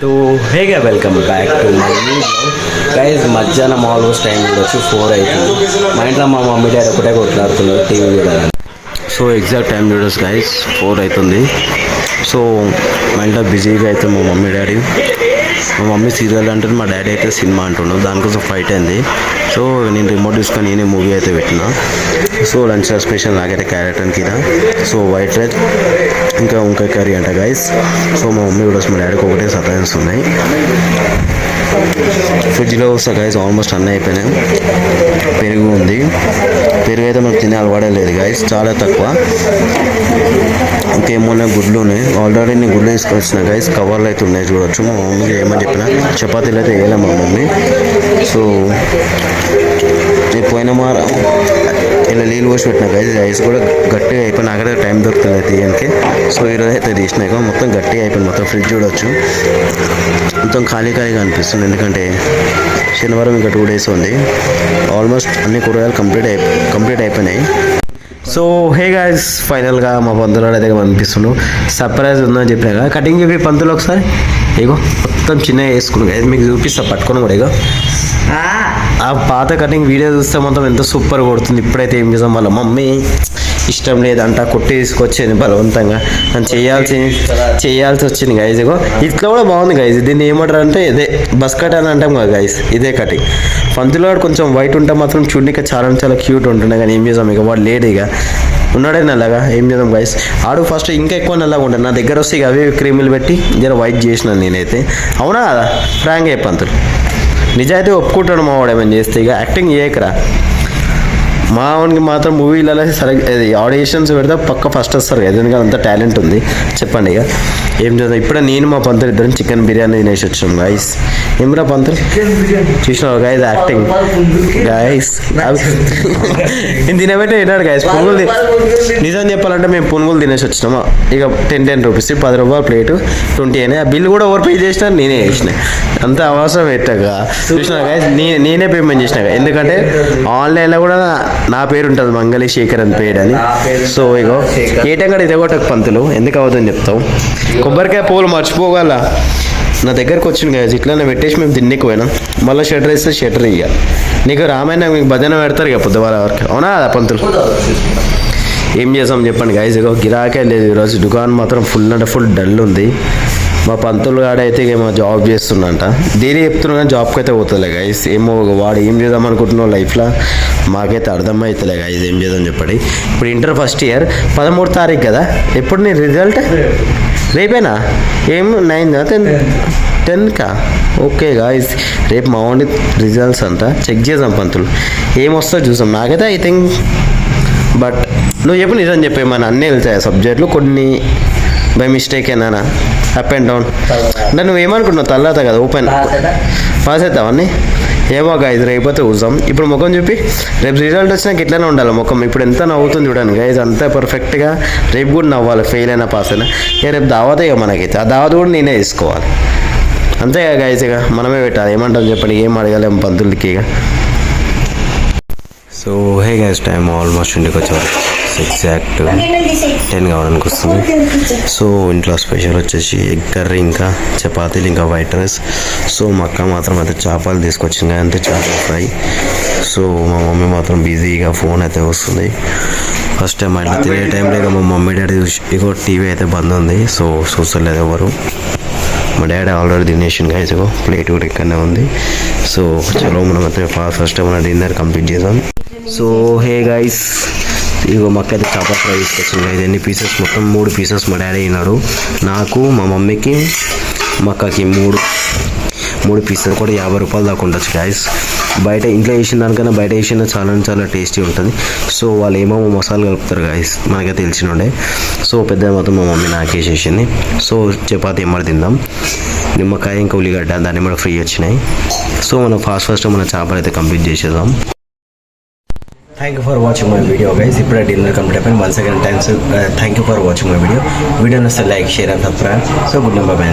तो हे గా welcome back to my new guys. మధ్యాహ్నం ఆల్మోస్ట్ టైం వచ్చి 4 అవుతుంది. మా ఇంట్లో మా మమ్మీ డాడీ ఒకటే కొట్లాడుతున్నారు టీవీ చూడాలని. సో ఎగ్జాక్ట్ టైం చూడొచ్చు గైస్, 4 అవుతుంది. సో మా ఇంట్లో బిజీగా అయితే మా మమ్మీ డాడీ, మా మమ్మీ సీరియల్ అంటుంది, మా డాడీ అయితే సినిమా అంటున్నాడు. దానికోసం ఫైట్ అయింది. సో నేను రిమోట్ తీసుకొని నేనే మూవీ అయితే పెట్టినా. సో లంచ్ స్పెషల్ నాకైతే క్యారెట్ అండ్ కీరా, సో వైట్ రైస్ ఇంకా వంకాయ కర్రీ అంట గైస్. సో మా మమ్మీ కూడా మా డాడీకి ఒకటే సతాయిస్తున్నాయి. ఫ్రిడ్జ్లో వస్తా గైస్, ఆల్మోస్ట్ అన్నీ అయిపోయినాయి. పెరుగు ఉంది, పెరుగు అయితే మనకు తినే అలవాడే లేదు గైస్, చాలా తక్కువ. ఇంకేమన్నా గుడ్లు ఉన్నాయి. ఆల్రెడీ నేను గుడ్లు తీసుకొచ్చిన గైస్, కవర్లు అయితే ఉన్నాయి చూడొచ్చు. మా మమ్మీకి ఏమని చెప్పిన చపాతీలు అయితే వేయలేము మా మమ్మీ. సో నేను పోయిన వారం ఇలా నీళ్ళు పోసి పెట్టిన గైస్, రైస్ కూడా గట్టిగా అయిపోయిన అక్కడ టైం దొరుకుతుంది తీయడానికి. సో ఈరోజు అయితే తీసినాక మొత్తం గట్టిగా అయిపోయింది. మొత్తం ఫ్రిడ్జ్ చూడొచ్చు, మొత్తం ఖాళీ ఖాళీగా అనిపిస్తుంది. ఎందుకంటే శనివారం ఇంకా 2 days ఉంది. ఆల్మోస్ట్ అన్ని కూరగాయలు కంప్లీట్ అయిపోయినాయి. సో హే గాయస్, ఫైనల్గా మా పంతులు అయితే అనిపిస్తున్నాడు. సర్ప్రైజ్ ఉందని చెప్పినా కదా, కటింగ్ చూపి పంతులు ఒకసారి. ఇగో మొత్తం చిన్నగా వేసుకున్నాను, మీకు చూపిస్తా పట్టుకొని కూడా. ఇగో ఆ పాత కటింగ్ వీడియో చూస్తే మొత్తం ఎంత సూపర్ కొడుతుంది. ఇప్పుడైతే ఏం చేద్దాం, వాళ్ళ మమ్మీ ఇష్టం లేదంట, కొట్టి తీసుకొచ్చింది బలవంతంగా. నన్ను చేయాల్సి వచ్చింది గైజ్. ఇగో ఇట్లా కూడా బాగుంది గైజ్. దీన్ని ఏమంటారు అంటే ఇదే బస్ కట్ అని అంటాం కదా గైజ్, ఇదే కటింగ్. పంతులు వాడు కొంచెం వైట్ ఉంటే మాత్రం చూడడానికి చాలా క్యూట్ ఉంటుండే. కానీ ఏం చేద్దాం, ఇక వాడు లేడు, ఇక ఉన్నాడే నల్లగా. ఏం చేద్దాం గైస్, ఆడు ఫస్ట్ ఇంకా ఎక్కువ నల్లగా ఉంటాడు. నా దగ్గర వస్తే ఇక అవే క్రీములు పెట్టి జర వైట్ చేసినాను నేనైతే. అవునా కదా, ఫ్రాంక్ అయ్యే పంతులు నిజాయితీ ఒప్పుకుంటాడు. మా వాడు ఏమైనా చేస్తే ఇక యాక్టింగ్ చేయకరా. మా వాడికి మాత్రం మూవీలలో ఆడిషన్స్ పెడితే పక్క ఫస్ట్ వస్తారు కదా, ఎందుకంటే అంత టాలెంట్ ఉంది. చెప్పండి ఇక ఏం చేద్దాం. ఇప్పుడే నేను మా పంతులు ఇద్దరం చికెన్ బిర్యానీ తినేసి వచ్చాం గైస్. ఏమరా పంతులు చూసినావు గైస్ యాక్టింగ్ గైస్. నేను తినబెట్టే తిన్నాడు గైస్. పునుగులు నిజం చెప్పాలంటే మేము పునుగులు తినేసి వచ్చినాము. ఇక 10 రూపీస్, 10 రూపాయలు ప్లేటు 20 అయినాయి. ఆ బిల్లు కూడా ఓవర్ పే చేసినా, నేనే చేసిన. అంత అవసరం పెట్టగా చూసినా గైస్, నేనే పేమెంట్ చేసినా. ఎందుకంటే ఆన్లైన్లో కూడా నా పేరు ఉంటుంది, మంగళి శేఖర్ అని పేరు అని. సో ఇగో ఏటంగా ఇదగొట్టకు పంతులు, ఎందుకు అవుతుందని చెప్తావు. కొబ్బరికాయ పూలు మర్చిపోగల నా దగ్గరకు వచ్చింది కదా, ఇట్లానే పెట్టేసి మేము తిన్నికి పోయినాం. మళ్ళీ షటర్ వేస్తే షటర్ ఇక నీకు రామాయణ మీకు భజన పెడతారు ఇక పొద్దువాల వరకు. అవునా కదా పంతులు. ఏం చేసాం చెప్పండి గైస్. ఇగో గిరాకే లేదు ఈరోజు, దుకాణం మాత్రం ఫుల్ అంటే ఫుల్ డల్ ఉంది. మా పంతులు గాడు అయితే ఏమో జాబ్ చేస్తుండంట. దేని చెప్తున్నా కానీ జాబ్కి అయితే పోతుందిలే గైస్. ఏమో వాడు ఏం చేద్దాం అనుకుంటున్నావు లైఫ్లో మాకైతే అర్థమవుతలే గైస్, ఏం చేద్దాం చెప్పండి. ఇప్పుడు ఇంటర్ ఫస్ట్ ఇయర్ 13వ తారీఖు కదా, ఎప్పుడు నీ రిజల్ట్ రేపేనా? ఏం 9th 10th ఓకే గాయస్, రేపు మా వాడి రిజల్ట్స్ అంతా చెక్ చేద్దాం పంతులు. ఏమొస్తా చూసాం. నాకైతే ఐ థింక్, బట్ నువ్వు చెప్పు నిజం చెప్పే, మన అన్నీ వెళ్తాయి సబ్జెక్టులు, కొన్ని బై మిస్టేక్ ఏనా అప్ అండ్ డౌన్ అంటే నువ్వేమనుకుంటున్నావు తర్వాత కదా ఓపెన్ పాస్ అవుతావన్నీ. ఏమో గైజ్ రేపైతే చూద్దాం. ఇప్పుడు ముఖం చూపి రేపు రిజల్ట్ వచ్చినాక ఇట్లానే ఉండాలి ముఖం. ఇప్పుడు ఎంత నవ్వుతుంది చూడండి గైజ్, అంతా పర్ఫెక్ట్గా. రేపు కూడా నవ్వాలి, ఫెయిల్ అయినా పాస్ అయినా. ఇక రేపు దావతే ఇక మనకైతే, ఆ దావత కూడా నేనే తీసుకోవాలి. అంతే ఇక గైజ్, ఇక మనమే పెట్టాలి. ఏమంటాం చెప్పండి, ఏం అడగలేము పంతులకి ఇక. So hey guys, time almost ఇంటికి వచ్చారు. ఎగ్జాక్ట్ 10 కావడానికి వస్తుంది. సో ఇంట్లో స్పెషల్ వచ్చేసి ఎగ్ కర్రీ, ఇంకా చపాతీలు, ఇంకా వైట్ రైస్. సో మా అక్క మాత్రం అయితే చేపలు తీసుకొచ్చింది, అంతే చేపల ఫ్రై. సో మా మమ్మీ మాత్రం బిజీగా ఫోన్ అయితే వస్తుంది. ఫస్ట్ టైం మా ఇంట్లో తినే టైంలో ఇక మా మమ్మీ డాడీ ఇగో టీవీ అయితే బంద్ ఉంది. సో చూస్తలేదు ఎవరు. మా డాడీ ఆల్రెడీ తినేసింది గైస్, ఇగో ప్లేట్ కూడా ఇక్కడనే ఉంది. సో చలో మనం అయితే ఫస్ట్ మన డిన్నర్ కంప్లీట్ చేద్దాం. సో హే గైస్, ఇగో మా అక్క అయితే చేపల ఫ్రై తీసుకొచ్చింది గైస్. ఎన్ని పీసెస్, మొత్తం 3 పీసెస్ మా డాడీ తిన్నాడు. నాకు, మా మమ్మీకి, మా అక్కకి 3 పీసెస్ కూడా 50 రూపాయలు దాకా ఉండొచ్చు గైస్. బయట ఇంట్లో వేసిన దానికన్నా బయట వేసిన చాలా టేస్టీ ఉంటుంది. సో వాళ్ళు ఏమో మసాలా కలుపుతారు గైస్, మనకే తెలిసినుండే. సో పెద్ద మొత్తం మా మమ్మీ నాకేసేసింది. సో చపాతీ ఎమ్మడి తిందాం. నిమ్మకాయ ఇంకా ఉల్లిగడ్డ దాన్ని కూడా ఫ్రీ వచ్చినాయి. సో మనం ఫాస్ట్ మన చేపలు అయితే కంప్లీట్ చేసేద్దాం. Thank you for watching my video guys. ఇప్పుడే డిన్నర్ కంప్లీట్ అయిపోయింది. Once again thank you for watching my video. Video నచ్చితే like, share and subscribe. So good night, bye by.